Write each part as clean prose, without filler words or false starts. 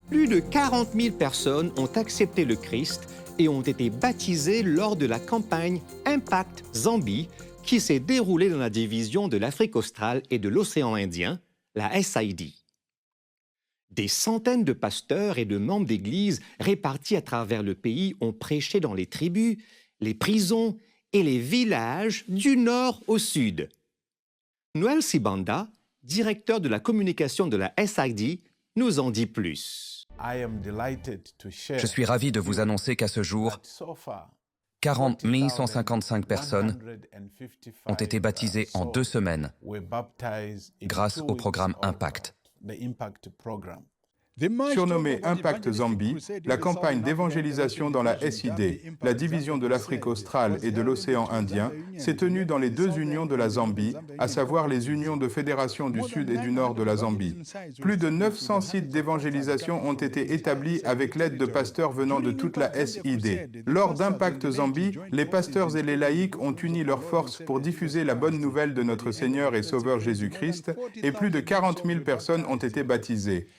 Plus de 40 000 personnes ont accepté le Christ et ont été baptisées lors de la campagne Impact Zambie qui s'est déroulée dans la division de l'Afrique australe et de l'océan Indien, la SID. Des centaines de pasteurs et de membres d'Église répartis à travers le pays ont prêché dans les tribus, les prisons et les villages du nord au sud. Noël Sibanda, directeur de la communication de la SID, nous en dit plus. Je suis ravi de vous annoncer qu'à ce jour, 40 155 personnes ont été baptisées en 2 semaines grâce au programme Impact. Surnommée Impact Zambie, la campagne d'évangélisation dans la SID, la division de l'Afrique australe et de l'océan Indien, s'est tenue dans les 2 unions de la Zambie, à savoir les unions de fédération du sud et du nord de la Zambie. Plus de 900 sites d'évangélisation ont été établis avec l'aide de pasteurs venant de toute la SID. Lors d'Impact Zambie, les pasteurs et les laïcs ont uni leurs forces pour diffuser la bonne nouvelle de notre Seigneur et Sauveur Jésus-Christ, et plus de 40 000 personnes ont été baptisées.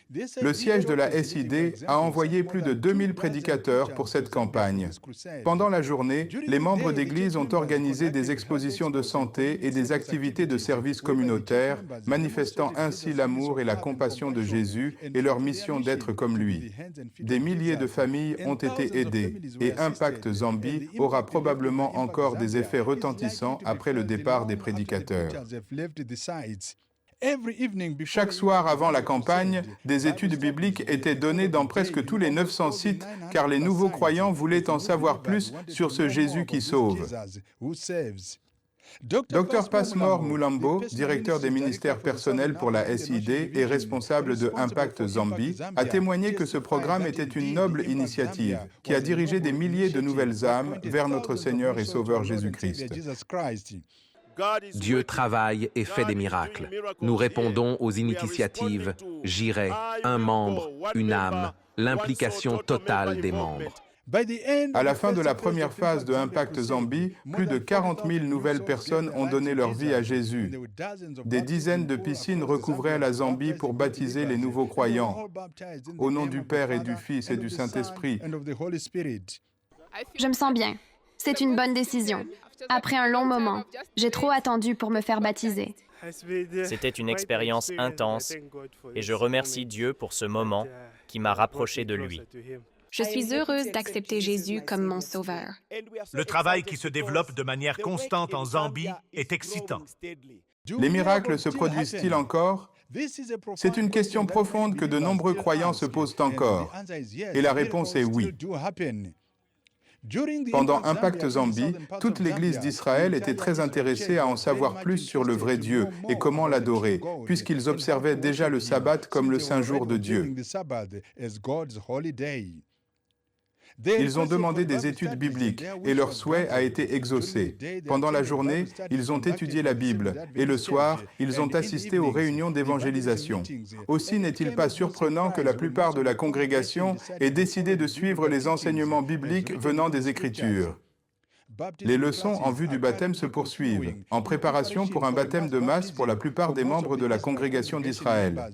Le siège de la SID a envoyé plus de 2000 prédicateurs pour cette campagne. Pendant la journée, les membres d'Église ont organisé des expositions de santé et des activités de service communautaire, manifestant ainsi l'amour et la compassion de Jésus et leur mission d'être comme lui. Des milliers de familles ont été aidées et Impact Zambie aura probablement encore des effets retentissants après le départ des prédicateurs. Chaque soir avant la campagne, des études bibliques étaient données dans presque tous les 900 sites car les nouveaux croyants voulaient en savoir plus sur ce Jésus qui sauve. Dr Passmore Mulambo, directeur des ministères personnels pour la SID et responsable de Impact Zambie, a témoigné que ce programme était une noble initiative qui a dirigé des milliers de nouvelles âmes vers notre Seigneur et Sauveur Jésus-Christ. Dieu travaille et fait des miracles. Nous répondons aux initiatives « J'irai »,« un membre »,« une âme », l'implication totale des membres. À la fin de la première phase de Impact Zambie, plus de 40 000 nouvelles personnes ont donné leur vie à Jésus. Des dizaines de piscines recouvraient la Zambie pour baptiser les nouveaux croyants. Au nom du Père et du Fils et du Saint-Esprit. Je me sens bien. C'est une bonne décision. Après un long moment, j'ai trop attendu pour me faire baptiser. C'était une expérience intense et je remercie Dieu pour ce moment qui m'a rapproché de lui. Je suis heureuse d'accepter Jésus comme mon sauveur. Le travail qui se développe de manière constante en Zambie est excitant. Les miracles se produisent-ils encore? C'est une question profonde que de nombreux croyants se posent encore. Et la réponse est oui. Pendant Impact Zambie, toute l'Église d'Israël était très intéressée à en savoir plus sur le vrai Dieu et comment l'adorer, puisqu'ils observaient déjà le sabbat comme le saint jour de Dieu. Ils ont demandé des études bibliques et leur souhait a été exaucé. Pendant la journée, ils ont étudié la Bible et le soir, ils ont assisté aux réunions d'évangélisation. Aussi n'est-il pas surprenant que la plupart de la congrégation ait décidé de suivre les enseignements bibliques venant des Écritures. Les leçons en vue du baptême se poursuivent, en préparation pour un baptême de masse pour la plupart des membres de la congrégation d'Israël.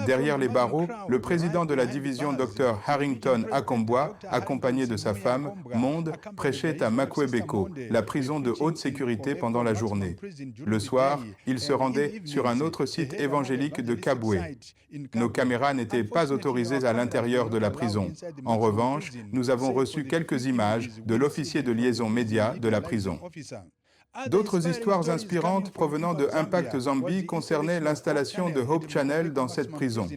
Derrière les barreaux, le président de la division Dr Harrington Akombwa, accompagné de sa femme, Monde, prêchait à Makwebeko, la prison de haute sécurité pendant la journée. Le soir, il se rendait sur un autre site évangélique de Kabwe. Nos caméras n'étaient pas autorisées à l'intérieur de la prison. En revanche, nous avons reçu quelques images de l'officier de liaison média de la prison. D'autres histoires inspirantes provenant de Impact Zambie concernaient l'installation de Hope Channel dans cette prison.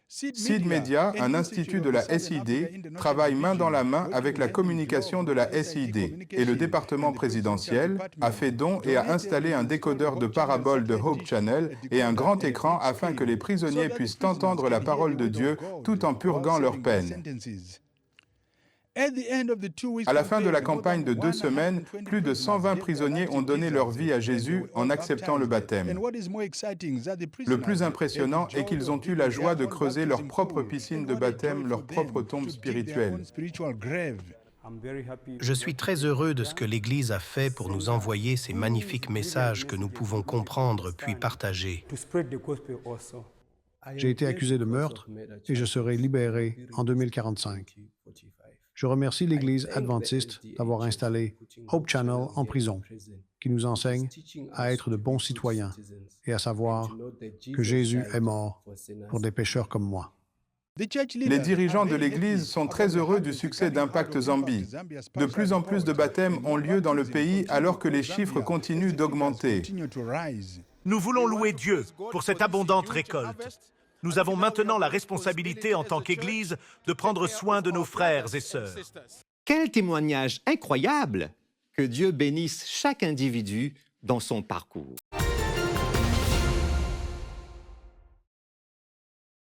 Seed Media, un institut de la SID, travaille main dans la main avec la communication de la SID et le département présidentiel a fait don et a installé un décodeur de parabole de Hope Channel et un grand écran afin que les prisonniers puissent entendre la parole de Dieu tout en purgant leurs peines. À la fin de la campagne de 2 semaines, plus de 120 prisonniers ont donné leur vie à Jésus en acceptant le baptême. Le plus impressionnant est qu'ils ont eu la joie de creuser leur propre piscine de baptême, leur propre tombe spirituelle. Je suis très heureux de ce que l'Église a fait pour nous envoyer ces magnifiques messages que nous pouvons comprendre puis partager. J'ai été accusé de meurtre et je serai libéré en 2045. Je remercie l'Église adventiste d'avoir installé Hope Channel en prison, qui nous enseigne à être de bons citoyens et à savoir que Jésus est mort pour des pécheurs comme moi. Les dirigeants de l'Église sont très heureux du succès d'Impact Zambie. De plus en plus de baptêmes ont lieu dans le pays alors que les chiffres continuent d'augmenter. Nous voulons louer Dieu pour cette abondante récolte. Nous avons maintenant la responsabilité en tant qu'Église de prendre soin de nos frères et sœurs. Quel témoignage incroyable! Que Dieu bénisse chaque individu dans son parcours.